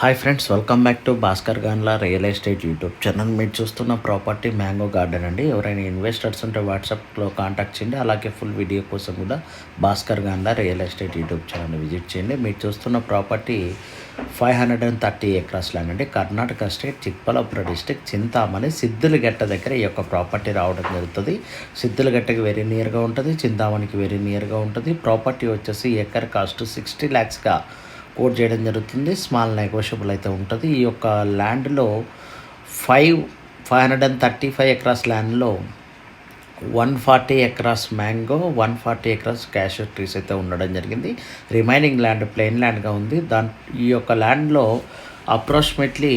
Hi friends, welcome back to Bhaskar Ganla real estate YouTube channel. మీరు చూస్తున్న property mango garden అండి. ఎవరైనా ఇన్వెస్టర్స్ ఉంటే వాట్సాప్లో కాంటాక్ట్ చేయండి. అలాగే ఫుల్ వీడియో కోసం కూడా Bhaskar Ganla real estate YouTube channel visit చేయండి. మీరు చూస్తున్న ప్రాపర్టీ 530 ఎకరాస్ ల్యాండ్ అండి. కర్ణాటక స్టేట్ చిక్బళ్ళాపురం డిస్టిక్ చింతామణి సిద్దులగట్ట దగ్గర ఈ యొక్క ప్రాపర్టీ రావడం జరుగుతుంది. సిద్దులగట్టకి వెరీ నియర్గా ఉంటుంది, చింతామణికి వెరీ నియర్గా ఉంటుంది. ప్రాపర్టీ వచ్చేసి ఎకర్ కాస్ట్ 60 lakhsగా కోట్ చేయడం జరుగుతుంది. స్మాల్ నెగోషియబుల్ అయితే ఉంటుంది. ఈ యొక్క ల్యాండ్లో 535 ఎకరాస్ ల్యాండ్లో 140 acres mango, 140 acres cashew trees అయితే ఉండడం జరిగింది. రిమైనింగ్ ల్యాండ్ ప్లెయిన్ ల్యాండ్గా ఉంది. ఈ యొక్క ల్యాండ్లో అప్రాక్సిమేట్లీ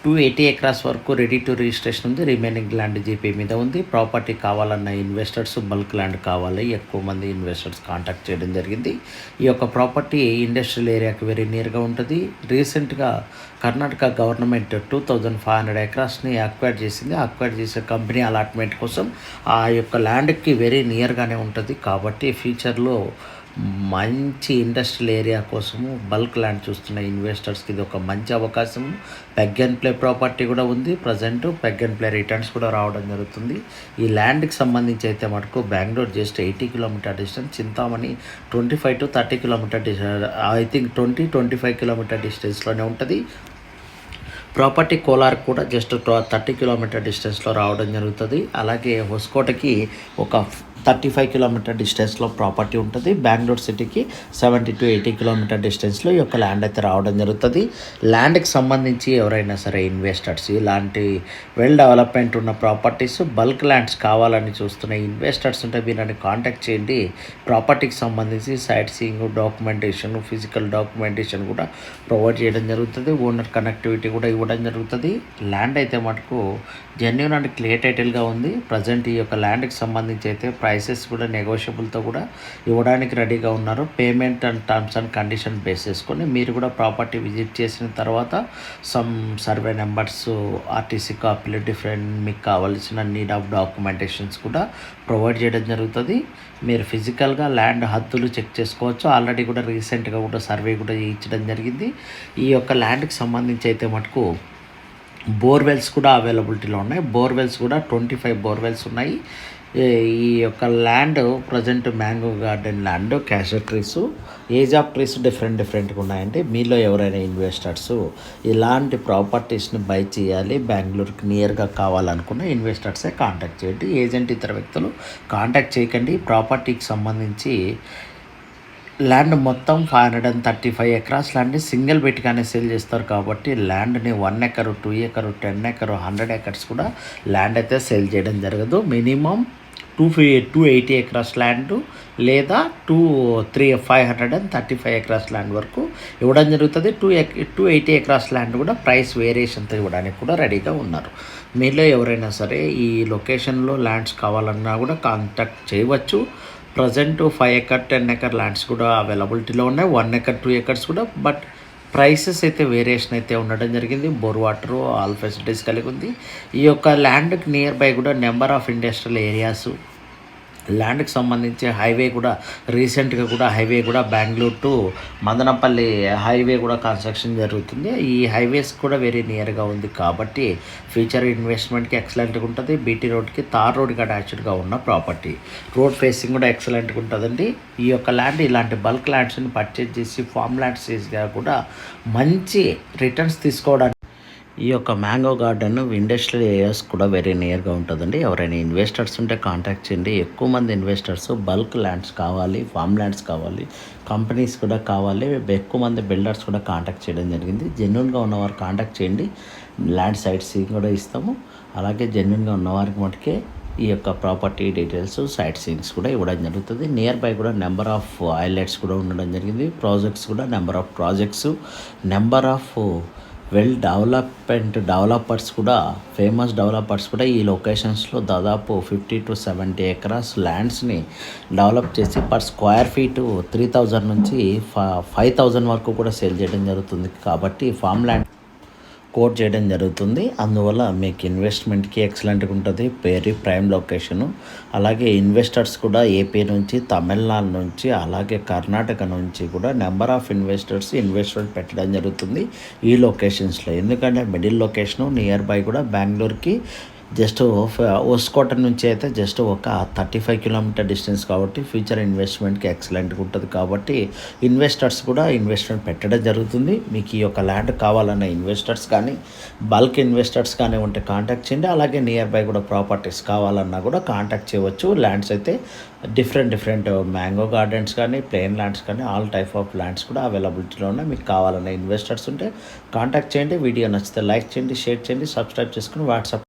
280 ఎకరాస్ వరకు రెడీ టు రిజిస్ట్రేషన్ ఉంది. రిమైనింగ్ ల్యాండ్ జీపీ మీద ఉంది. ప్రాపర్టీ కావాలన్న ఇన్వెస్టర్స్, బల్క్ ల్యాండ్ కావాలి, ఎక్కువ మంది ఇన్వెస్టర్స్ కాంటాక్ట్ చేయడం జరిగింది. ఈ యొక్క ప్రాపర్టీ ఇండస్ట్రియల్ ఏరియాకి వెరీ నియర్గా ఉంటుంది. రీసెంట్గా కర్ణాటక గవర్నమెంట్ 2500 ఎకరాస్ని అక్వైర్ చేసింది. అక్వైర్ చేసే కంపెనీ అలాట్మెంట్ కోసం ఆ యొక్క ల్యాండ్కి వెరీ నియర్గానే ఉంటుంది. కాబట్టి ఫ్యూచర్లో మంచి ఇండస్ట్రియల్ ఏరియా కోసము బల్క్ ల్యాండ్ చూస్తున్న ఇన్వెస్టర్స్కి ఇది ఒక మంచి అవకాశము. పెగ్ అండ్ ప్లే ప్రాపర్టీ కూడా ఉంది. Present peg and play returns కూడా రావడం జరుగుతుంది. ఈ ల్యాండ్కి సంబంధించి అయితే మటుకు Bengaluru just 80 kilometre distance, Chintamani 25 to 30 kilometre distance, I think 20-25 kilometre డిస్టెన్స్లోనే ఉంటుంది. ప్రాపర్టీ కోలార్ కూడా జస్ట్ 30 కిలోమీటర్ డిస్టెన్స్లో రావడం జరుగుతుంది. అలాగే హొస్కోటకి ఒక 35 కిలోమీటర్ డిస్టెన్స్లో ప్రాపర్టీ ఉంటుంది. బెంగళూరు సిటీకి 70 to 80 కిలోమీటర్ డిస్టెన్స్లో ఈ యొక్క ల్యాండ్ అయితే రావడం జరుగుతుంది. ల్యాండ్కి సంబంధించి ఎవరైనా సరే ఇన్వెస్టర్స్, ఇలాంటి వెల్ డెవలప్మెంట్ ఉన్న ప్రాపర్టీస్, బల్క్ ల్యాండ్స్ కావాలని చూస్తున్న ఇన్వెస్టర్స్ ఉంటే వీళ్ళని కాంటాక్ట్ చేయండి. ప్రాపర్టీకి సంబంధించి sight seeing, documentation, physical documentation కూడా ప్రొవైడ్ చేయడం జరుగుతుంది. ఓనర్ కనెక్టివిటీ కూడా ఇవ్వడం జరుగుతుంది. ల్యాండ్ అయితే మటుకు జెన్యూన్ అండ్ క్లియర్ టైటిల్గా ఉంది. ప్రజెంట్ ఈ యొక్క ల్యాండ్కి సంబంధించి అయితే ప్రైసెస్ కూడా నెగోషియబుల్తో కూడా ఇవ్వడానికి రెడీగా ఉన్నారు. Payment and terms and condition base చేసుకొని మీరు కూడా ప్రాపర్టీ విజిట్ చేసిన తర్వాత సమ్ సర్వే నెంబర్స్, ఆర్టీసీ కాపీలు, డిఫరెంట్ మీకు కావాల్సిన నీడ్ ఆఫ్ డాక్యుమెంటేషన్స్ కూడా ప్రొవైడ్ చేయడం జరుగుతుంది. మీరు ఫిజికల్గా ల్యాండ్ హద్దులు చెక్ చేసుకోవచ్చు. ఆల్రెడీ కూడా రీసెంట్గా కూడా సర్వే కూడా చేయించడం జరిగింది. ఈ యొక్క ల్యాండ్కి సంబంధించి అయితే మటుకు బోర్వెల్స్ కూడా అవైలబిలిటీలో ఉన్నాయి. బోర్వెల్స్ కూడా 25 బోర్వెల్స్ ఉన్నాయి. ఈ యొక్క land present mango garden land, cashew trees, age of trees డిఫరెంట్గా ఉన్నాయండి. మీలో ఎవరైనా ఇన్వెస్టర్స్ ఇలాంటి ప్రాపర్టీస్ని బై చేయాలి, బెంగళూరుకి నియర్గా కావాలనుకున్న ఇన్వెస్టర్సే కాంటాక్ట్ చేయండి. ఏజెంట్ ఇతర వ్యక్తులు కాంటాక్ట్ చేయకండి. ప్రాపర్టీకి సంబంధించి ల్యాండ్ మొత్తం 535 ఎకరాస్ ల్యాండ్ని సింగిల్ బెట్గానే సేల్ చేస్తారు. కాబట్టి ల్యాండ్ని 1 ఎకరు, 2 ఎకరు, 10 ఎకరు, 100 ఎకర్స్ కూడా ల్యాండ్ అయితే సేల్ చేయడం జరగదు. మినిమం 280 ఎకరాస్ ల్యాండ్ లేదా 535 ఎకరాస్ ల్యాండ్ వరకు ఇవ్వడం జరుగుతుంది. 280 ఎకరాస్ ల్యాండ్ కూడా ప్రైస్ వేరియేషన్తో ఇవ్వడానికి కూడా రెడీగా ఉన్నారు. మీలో ఎవరైనా సరే ఈ లొకేషన్లో ల్యాండ్స్ కావాలన్నా కూడా కాంటాక్ట్ చేయవచ్చు. ప్రజెంట్ 5 ఎకర్, 10 ఎకర్ ల్యాండ్స్ కూడా అవైలబిలిటీలో ఉన్నాయి. 1 ఎకర్, 2 ఎకర్స్ కూడా. బట్ ప్రైసెస్ అయితే వేరియేషన్ అయితే ఉండడం జరిగింది. బోర్ వాటర్, ఆల్ ఫెసిలిటీస్ కలిగి ఉంది. ఈ యొక్క ల్యాండ్కి నియర్ బై కూడా నెంబర్ ఆఫ్ ఇండస్ట్రియల్ ఏరియాస్, ల్యాండ్కి సంబంధించి హైవే కూడా రీసెంట్గా కూడా హైవే కూడా బెంగళూరు టు మదనపల్లి హైవే కూడా కన్స్ట్రక్షన్ జరుగుతుంది. ఈ హైవేస్ కూడా వెరీ నియర్గా ఉంది. కాబట్టి ఫ్యూచర్ ఇన్వెస్ట్మెంట్కి ఎక్సలెంట్గా ఉంటుంది. బీటీ రోడ్కి తార్ రోడ్కి అటాచ్డ్గా ఉన్న ప్రాపర్టీ, రోడ్ ఫేసింగ్ కూడా ఎక్సలెంట్గా ఉంటుందండి. ఈ యొక్క ల్యాండ్ ఇలాంటి బల్క్ ల్యాండ్స్ని పర్చేజ్ చేసి ఫామ్ ల్యాండ్స్గా కూడా మంచి రిటర్న్స్ తీసుకోవడానికి ఈ యొక్క మ్యాంగో గార్డెన్ ఇండస్ట్రియల్ ఏరియాస్ కూడా వెరీ నియర్గా ఉంటుందండి. ఎవరైనా ఇన్వెస్టర్స్ ఉంటే కాంటాక్ట్ చేయండి. ఎక్కువ మంది ఇన్వెస్టర్స్ బల్క్ ల్యాండ్స్ కావాలి, ఫామ్ ల్యాండ్స్ కావాలి, కంపెనీస్ కూడా కావాలి. ఎక్కువ మంది బిల్డర్స్ కూడా కాంటాక్ట్ చేయడం జరిగింది. జెన్యున్గా ఉన్నవారు కాంటాక్ట్ చేయండి. ల్యాండ్ సైట్ సీయింగ్ కూడా ఇస్తాము. అలాగే జెన్యున్గా ఉన్నవారికి మటుకే ఈ యొక్క ప్రాపర్టీ డీటెయిల్స్, సైట్ సీయింగ్స్ కూడా ఇవ్వడం జరుగుతుంది. నియర్ బై కూడా నెంబర్ ఆఫ్ ఐలెట్స్ కూడా ఉండడం జరిగింది. ప్రాజెక్ట్స్ కూడా number of projects, number of well developers కూడా, ఫేమస్ డెవలపర్స్ కూడా ఈ లొకేషన్స్లో దాదాపు 50 to 70 ఎకరాస్ ల్యాండ్స్ని డెవలప్ చేసి పర్ స్క్వేర్ ఫీటు 3000 నుంచి 5000 వరకు కూడా సేల్ చేయడం జరుగుతుంది. కాబట్టి ఫామ్ ల్యాండ్ కోట్ చేయడం జరుగుతుంది. అందువల్ల మీకు ఇన్వెస్ట్మెంట్కి ఎక్సలెంట్గా ఉంటుంది. Very prime location. అలాగే ఇన్వెస్టర్స్ కూడా ఏపీ నుంచి, తమిళనాడు నుంచి, అలాగే కర్ణాటక నుంచి కూడా నెంబర్ ఆఫ్ ఇన్వెస్ట్మెంట్ పెట్టడం జరుగుతుంది ఈ లొకేషన్స్లో. ఎందుకంటే మిడిల్ లొకేషను నియర్ బై కూడా బెంగళూరుకి జస్ట్ హోస్కోట నుంచి అయితే జస్ట్ ఒక 35 కిలోమీటర్ డిస్టెన్స్ కాబట్టి ఫ్యూచర్ ఇన్వెస్ట్మెంట్కి ఎక్సలెంట్గా ఉంటుంది. కాబట్టి ఇన్వెస్టర్స్ కూడా ఇన్వెస్ట్మెంట్ పెట్టడం జరుగుతుంది. మీకు ఈ యొక్క ల్యాండ్ కావాలన్న ఇన్వెస్టర్స్ కానీ బల్క్ ఇన్వెస్టర్స్ కానీ ఉంటే కాంటాక్ట్ చేయండి. అలాగే నియర్ బై కూడా ప్రాపర్టీస్ కావాలన్నా కూడా కాంటాక్ట్ చేయవచ్చు. ల్యాండ్స్ అయితే డిఫరెంట్ మ్యాంగో గార్డెన్స్ కానీ ప్లెయిన్ ల్యాండ్స్ కానీ ఆల్ టైప్ ఆఫ్ ల్యాండ్స్ కూడా అవైలబిలిటీలో ఉన్నాయి. మీకు కావాలన్న ఇన్వెస్టర్స్ ఉంటే కాంటాక్ట్ చేయండి. వీడియో నచ్చితే లైక్ చేయండి, షేర్ చేయండి, సబ్స్క్రైబ్ చేసుకుని వాట్సాప్